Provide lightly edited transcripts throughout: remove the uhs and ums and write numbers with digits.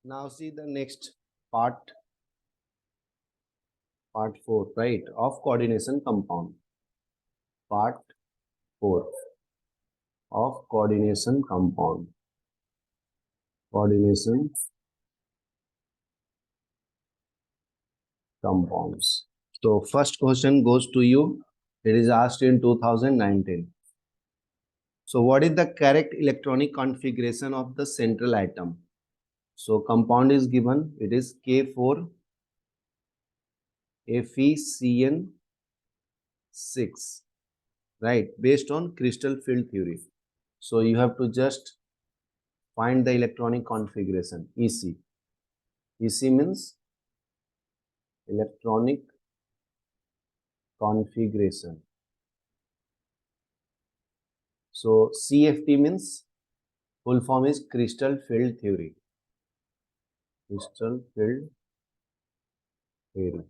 Now see the next part, part 4, right, of coordination compound. Part 4 of coordination compound. Coordination compounds. So first question goes to you. It is asked in 2019. So what is the correct electronic configuration of the central atom? So compound is given. It is K4 FeCN6, right, based on crystal field theory. So you have to just find the electronic configuration, EC. EC means electronic configuration. So CFT means full form is crystal field theory. Crystal field theory.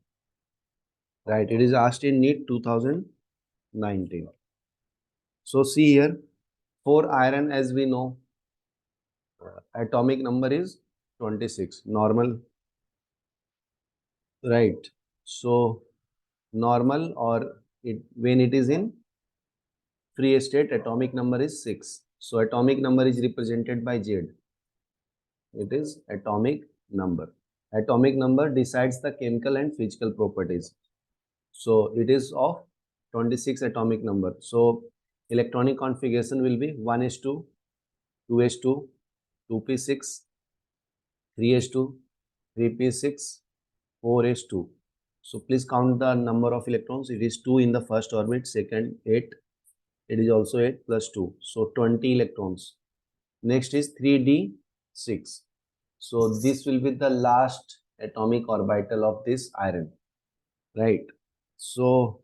Right, it is asked in Neet 2019. So see here, for iron, as we know, atomic number is 26, normal, right? So normal, or when it is in free state, atomic number is 6. So atomic number is represented by Z. It is atomic number. Atomic number decides the chemical and physical properties. So it is of 26 atomic number. So electronic configuration will be 1s2, 2s2, 2p6, 3s2, 3p6, 4s2. So please count the number of electrons. It is 2 in the first orbit, second 8. It is also 8 plus 2. So 20 electrons. Next is 3d6. So this will be the last atomic orbital of this iron, right? So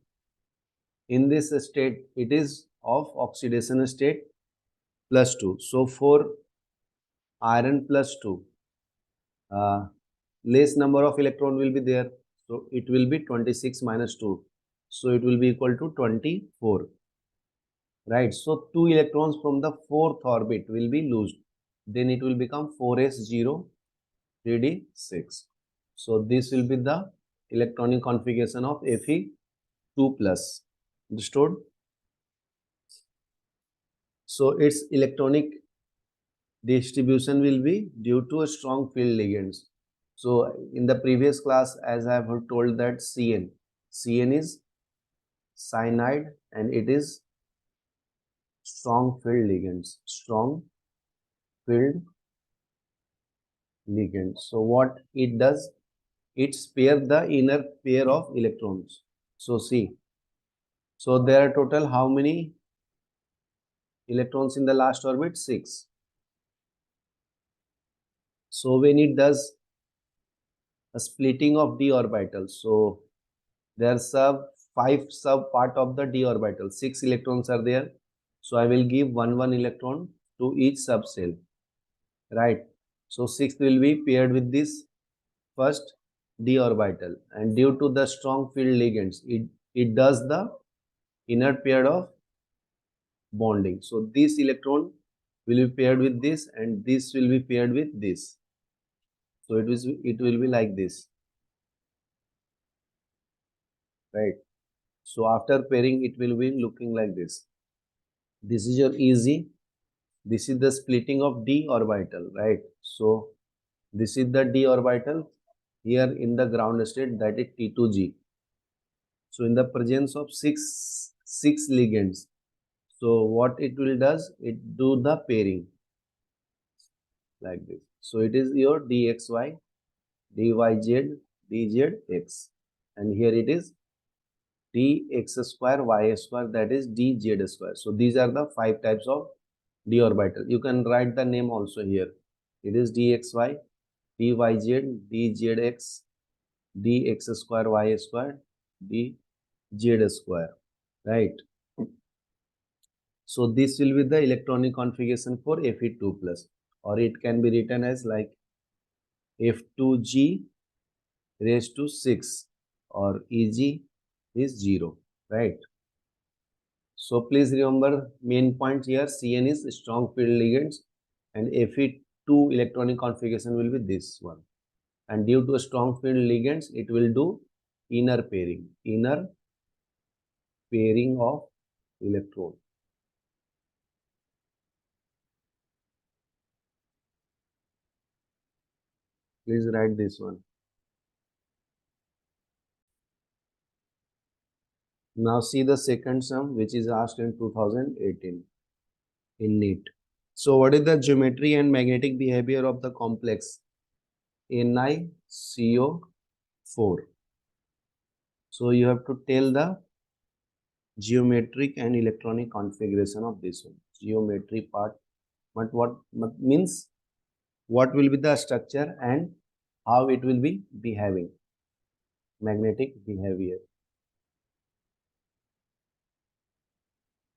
in this state, it is of oxidation state plus 2. So for iron plus 2, less number of electron will be there. So it will be 26 minus 2. So it will be equal to 24. Right. So 2 electrons from the fourth orbit will be loosed. Then it will become 4s0, 3d6. So this will be the electronic configuration of Fe2 plus. Understood? So its electronic distribution will be due to a strong field ligands. So in the previous class, as I have told that Cn is cyanide and it is strong field ligands. Strong field ligand. So what it does, it spares the inner pair of electrons. So see, so there are total how many electrons in the last orbit? 6. So when it does a splitting of d orbitals, so there are 5 sub part of the d orbital. 6 electrons are there. So I will give one electron to each subcell, right? So 6 will be paired with this first d orbital, and due to the strong field ligands, it does the inner pair of bonding. So this electron will be paired with this and this will be paired with this. So it will be like this, right? So after pairing, it will be looking like this. This is your easy. This is the splitting of d orbital, right? So this is the d orbital here in the ground state, that is T2G. So in the presence of six ligands, so what it will does, it do the pairing like this. So it is your dxy, dyz, dzx, and here it is dx square y square, that is dz square. So these are the 5 types of d orbital. You can write the name also here. It is dxy, dyz, dzx, dx square y square, dz square, right? So this will be the electronic configuration for Fe2 plus, or it can be written as like F2G raised to 6, or Eg is 0, right? So please remember main point here, Cn is strong field ligands and Fe two electronic configuration will be this one. And due to a strong field ligands, it will do inner pairing of electron. Please write this one. Now see the second sum which is asked in 2018 in Neet. So what is the geometry and magnetic behavior of the complex NiCO4? So you have to tell the geometric and electronic configuration of this one. Geometry part, but what means what will be the structure and how it will be behaving. Magnetic behavior.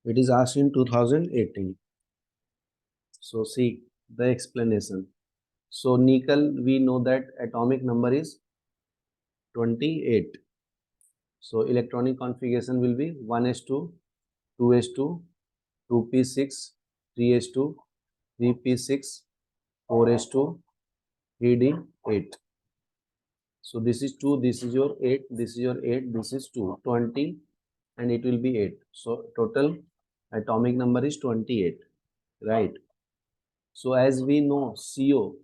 It is asked in 2018. So see the explanation. So nickel, we know that atomic number is 28. So electronic configuration will be 1s2, 2s2, 2p6, 3s2, 3p6, 4s2, 3d8. So this is 2, this is your 8, this is your 8, this is 2, 20 and it will be 8. So total atomic number is 28, right? So as we know, CO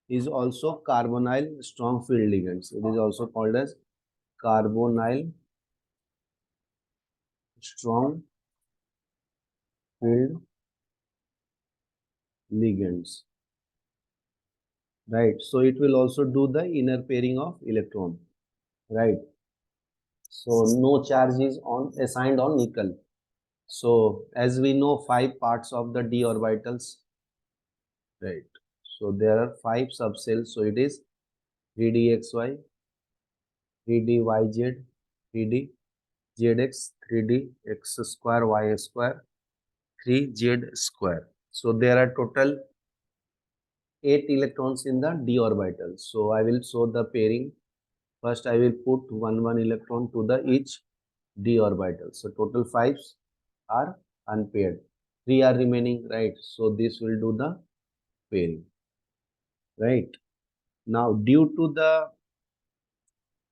is also carbonyl strong field ligands. It is also called as carbonyl strong field ligands, right? So it will also do the inner pairing of electron, right? So no charge is assigned on nickel. So as we know, 5 parts of the d orbitals, right? So there are 5 subcells. So it is 3dxy, 3dyz, 3dzx, 3dx square y square, 3z square. So there are total 8 electrons in the d orbital. So I will show the pairing. First I will put one electron to the each d orbital. So total 5 are unpaired. 3 are remaining, right? So this will do the pairing, right? Now due to the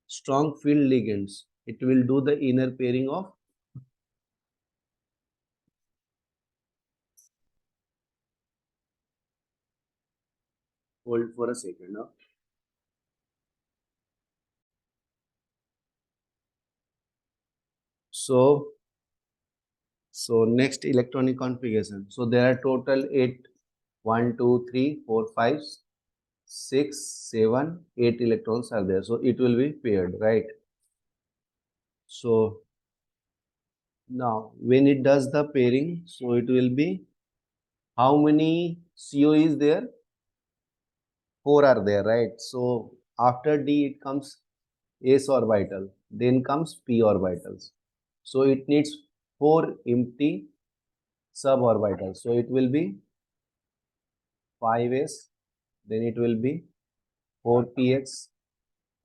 strong field ligands, it will do the inner pairing of hold for a second. Huh? So next electronic configuration. So there are total 8, 1, 2, 3, 4, 5, 6, 7, 8 electrons are there. So it will be paired, right? So now when it does the pairing, so it will be how many CO is there? 4 are there, right? So after D it comes S orbital, then comes P orbitals. So it needs 4 empty suborbitals. So it will be 5s, then it will be 4px,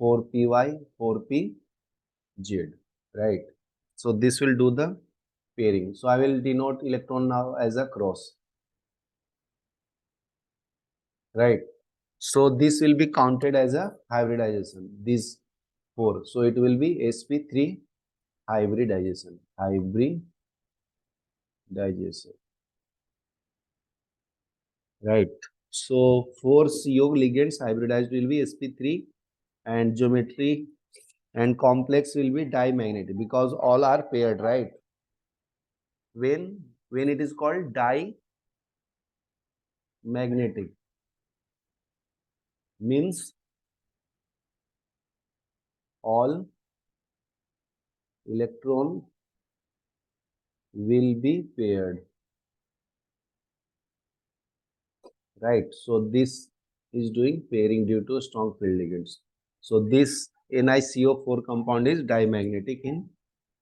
4py, 4pz, right? So this will do the pairing. So I will denote electron now as a cross, right? So this will be counted as a hybridization, these 4. So it will be sp3 hybridization, right? So 4 CO ligands hybridized will be sp3 and geometry and complex will be dimagnetic because all are paired, right? When it is called dimagnetic means all electron will be paired, right? So this is doing pairing due to strong field ligands. So this NiCO4 compound is dimagnetic in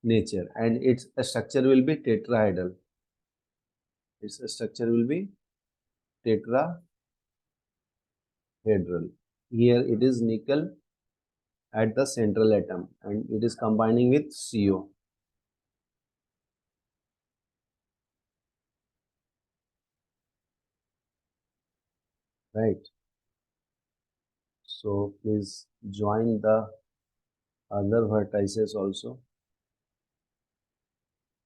nature and its structure will be tetrahedral. Its structure will be tetrahedral. Here it is nickel at the central atom and it is combining with CO. right? So please join the other vertices also.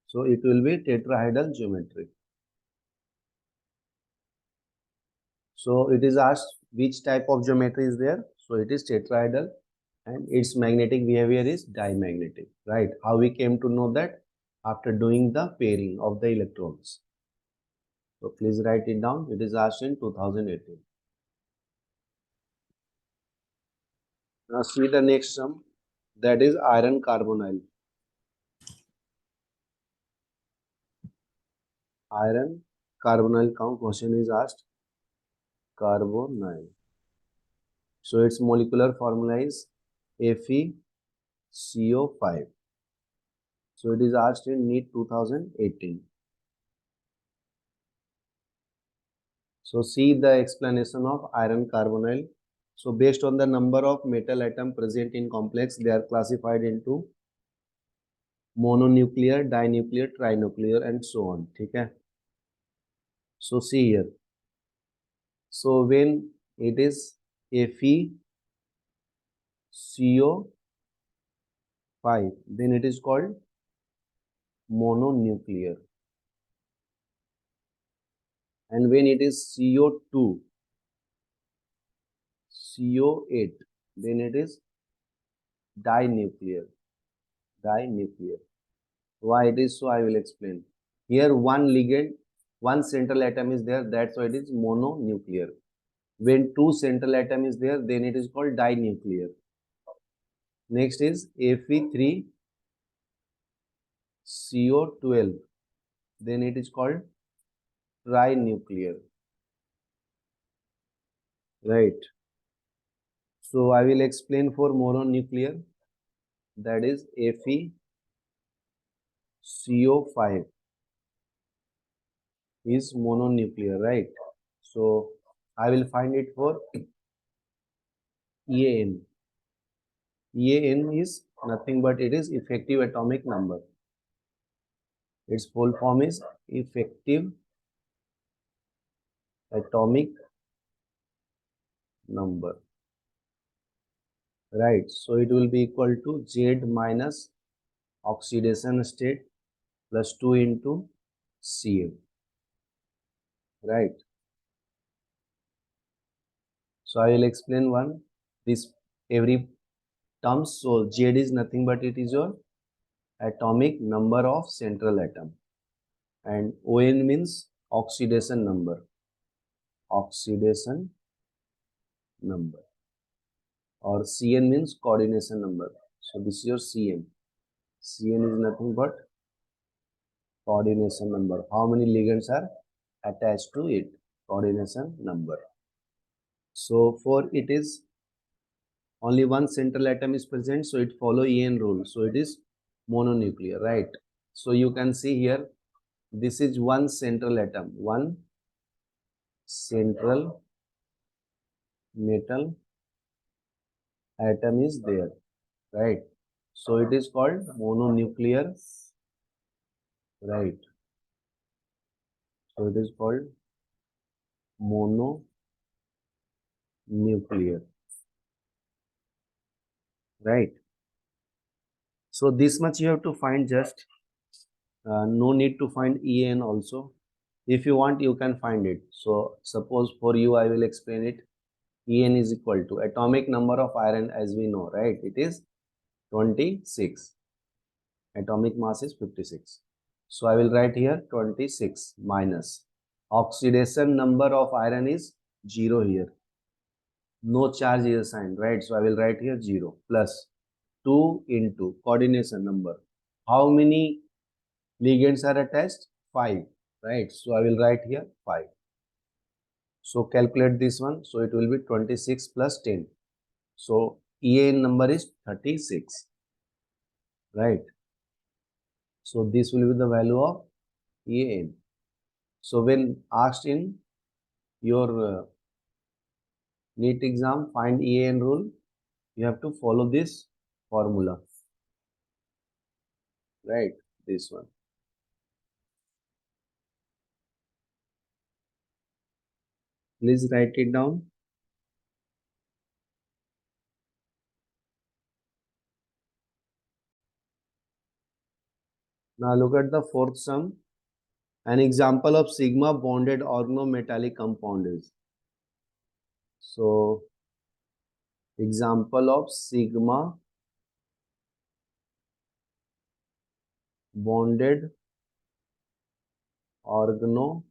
So it will be tetrahedral geometry. So it is asked which type of geometry is there. So it is tetrahedral and its magnetic behavior is diamagnetic, right? How we came to know that? After doing the pairing of the electrons. So please write it down. It is asked in 2018. Now see the next sum, that is iron carbonyl. Iron carbonyl count question is asked. Carbonyl. So its molecular formula is FeCO5. So it is asked in Neet 2018. So see the explanation of iron carbonyl. So based on the number of metal atom present in complex, they are classified into mononuclear, dinuclear, trinuclear and so on. Okay. So see here. So when it is FeCO5, then it is called mononuclear. And when it is CO2, CO8, then it is dinuclear. Dinuclear. Why it is so, I will explain. Here one ligand, one central atom is there, that's why it is mononuclear. When two central atom is there, then it is called dinuclear. Next is Fe3CO12, then it is called trinuclear. Right. So I will explain for mononuclear, that is FeCO5 is mononuclear, right? So I will find it for EAN. EAN is nothing but it is effective atomic number. Its full form is effective atomic number, right? So it will be equal to Z minus oxidation state plus 2 into Cm, right? So I will explain one this every terms. So Z is nothing but it is your atomic number of central atom, and ON means oxidation number. Oxidation number. Or Cn means coordination number. So this is your Cn. Cn is nothing but coordination number. How many ligands are attached to it? Coordination number. So for it is only one central atom is present, so it follow En rule. So it is mononuclear, right? So you can see here, this is one central atom, one central metal atom is there, right? So it is called mononuclear, right? So it is called mononuclear, right? So this much you have to find just, no need to find En also. If you want, you can find it. So suppose for you, I will explain it. En is equal to atomic number of iron as we know, right? It is 26. Atomic mass is 56. So I will write here 26 minus oxidation number of iron is 0 here. No charge is assigned, right? So I will write here 0 plus 2 into coordination number. How many ligands are attached? 5, right? So I will write here 5. So calculate this one. So it will be 26 plus 10. So EAN number is 36, right? So this will be the value of EAN. So when asked in your NEET exam, find EAN rule, you have to follow this formula, right? This one. Please write it down. Now look at the fourth sum. An example of sigma bonded organometallic compound is. So, example of sigma bonded organometallic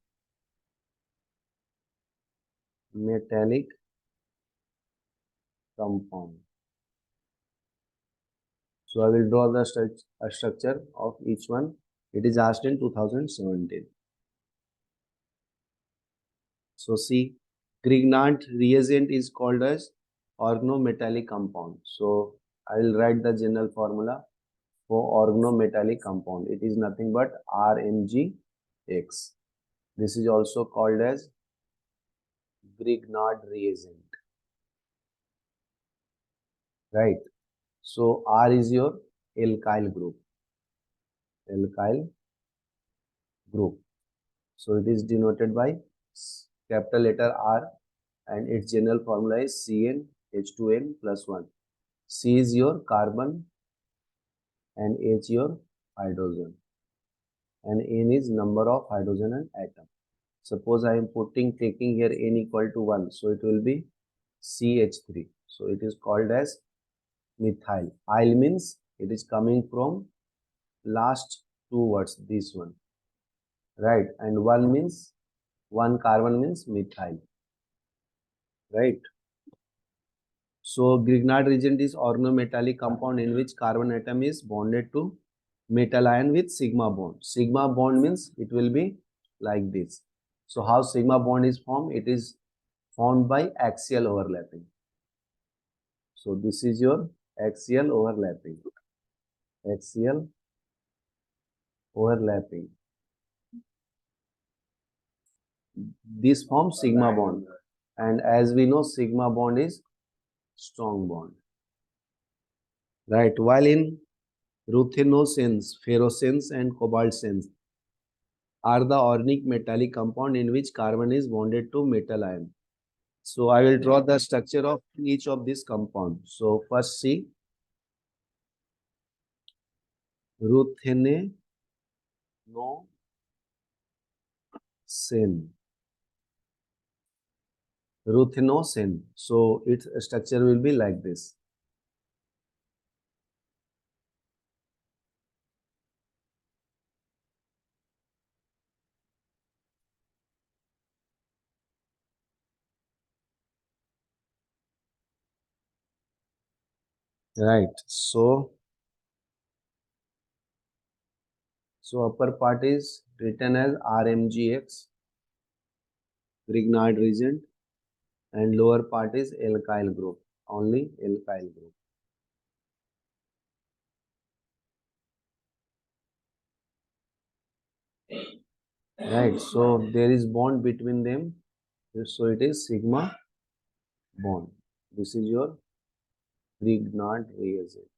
compound. So I will draw the structure of each one. It is asked in 2017. So see, Grignard reagent is called as organometallic compound. So I will write the general formula for organometallic compound. It is nothing but RMgX. This is also called as Grignard reagent. Right. So R is your alkyl group. Alkyl group. So it is denoted by capital letter R and its general formula is CnH2n plus 1. C is your carbon and H your hydrogen and N is number of hydrogen and atom. Suppose I am taking here N equal to 1, so it will be CH3. So it is called as methyl. Yl means it is coming from last two words, this one, right? And 1 means 1 carbon means methyl, right? So Grignard reagent is organometallic compound in which carbon atom is bonded to metal ion with sigma bond. Sigma bond means it will be like this. So how sigma bond is formed? It is formed by axial overlapping. So this is your axial overlapping. Axial overlapping. This forms sigma bond. And as we know, sigma bond is strong bond. Right. While in ruthenosense, ferrosense and cobaltsense are the organic metallic compound in which carbon is bonded to metal ion. So I will draw the structure of each of these compounds. So first see ruthenosen. Ruthenosen. So its structure will be like this. Right. So upper part is written as RMgX, Grignard reagent, and lower part is alkyl group, only alkyl group. Right. So there is bond between them. So it is sigma bond. This is your Grignard reagent.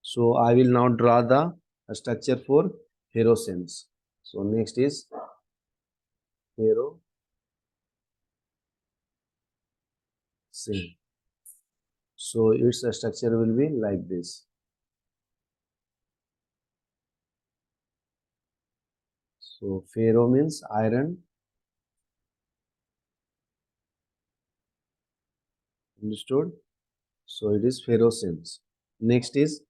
So I will now draw the structure for ferrosense. So next is ferrosense. So its structure will be like this. So ferro means iron. Understood? So it is ferrosense. Next is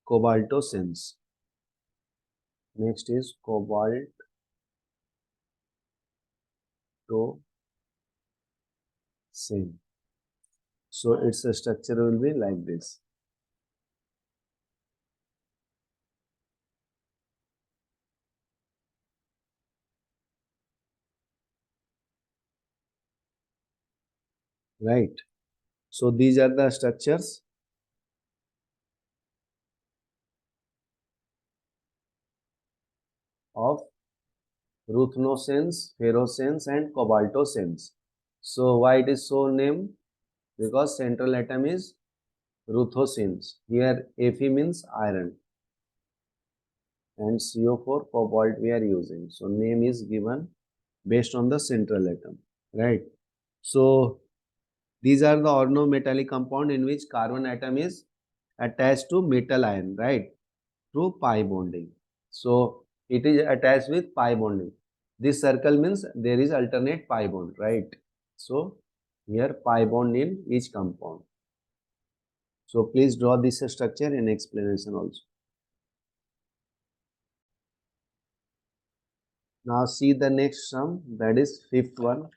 cobaltosense. Next is cobaltosense. So its structure will be like this. Right. So these are the structures of ruthenosense, ferrosense and cobaltosense. So why it is so named? Because central atom is ruthosense. Here Fe means iron. and CO4 cobalt we are using. So name is given based on the central atom, right? So these are the organometallic compound in which carbon atom is attached to metal ion, right? Through pi bonding. So it is attached with pi bonding. This circle means there is alternate pi bond, right? So here pi bond in each compound. So please draw this structure in explanation also. Now see the next sum, that is fifth one.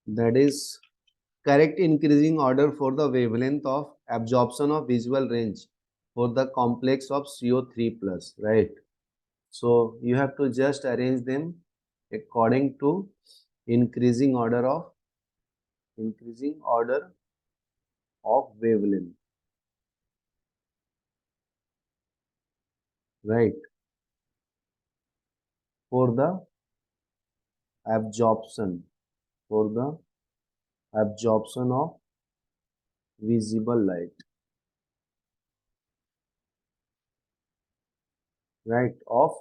That is correct increasing order for the wavelength of absorption of visual range for the complex of CO3 plus, right? So you have to just arrange them according to increasing order of wavelength, right? For the absorption, for the absorption of visible light, right? Of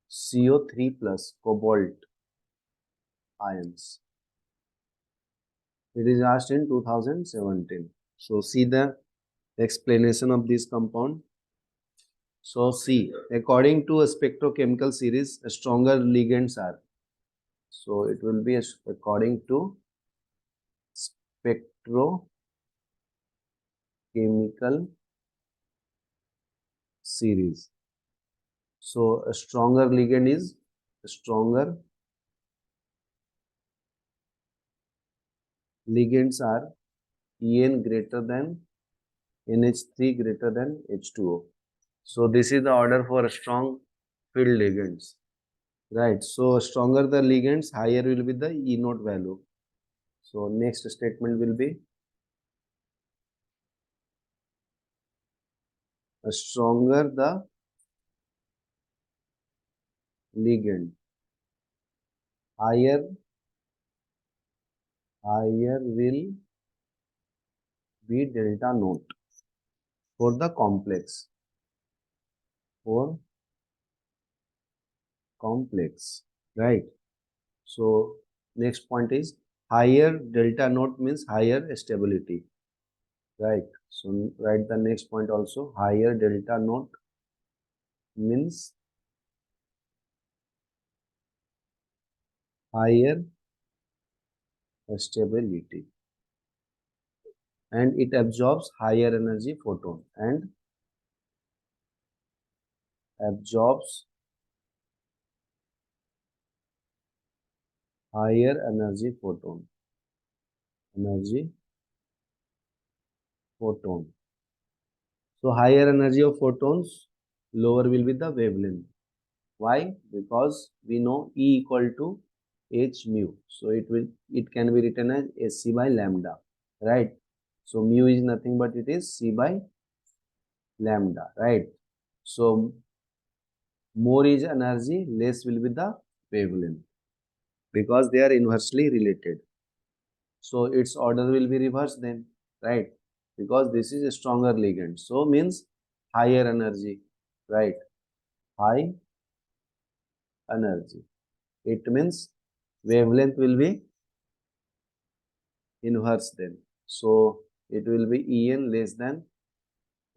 CO3 plus cobalt ions. It is asked in 2017. So see the explanation of this compound. So see, according to a spectrochemical series, stronger ligands are. So it will be according to spectrochemical series. So a stronger ligand is stronger ligands are En greater than NH3 greater than H2O. So this is the order for strong field ligands. Right. So stronger the ligands, higher will be the E naught value. So next statement will be stronger the ligand, higher will be delta naught for the complex. For complex, right? So next point is higher delta naught means higher stability, right? So write the next point also. Higher delta naught means higher stability, and it absorbs higher energy photon and absorbs higher energy photon. So higher energy of photons, lower will be the wavelength. Why? Because we know E equal to h mu. So it can be written as Sc by lambda, right? So mu is nothing but it is C by lambda, right? So more is energy, less will be the wavelength because they are inversely related. So its order will be reversed then, right? Because this is a stronger ligand. So means higher energy, right? High energy. It means wavelength will be inverse then. So it will be En less than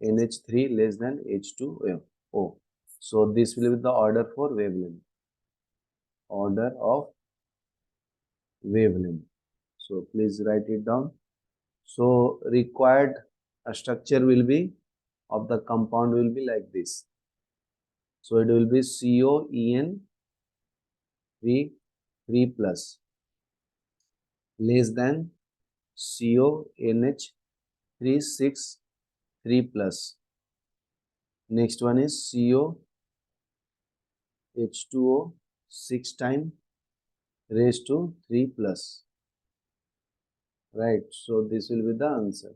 NH3 less than H2O. So this will be the order for wavelength. Order of wavelength. So please write it down. So required structure will be of the compound will be like this. So it will be COEN 3 plus less than CONH 3 plus. Next one is COH2O 6 times raised to 3 plus. Right. So this will be the answer.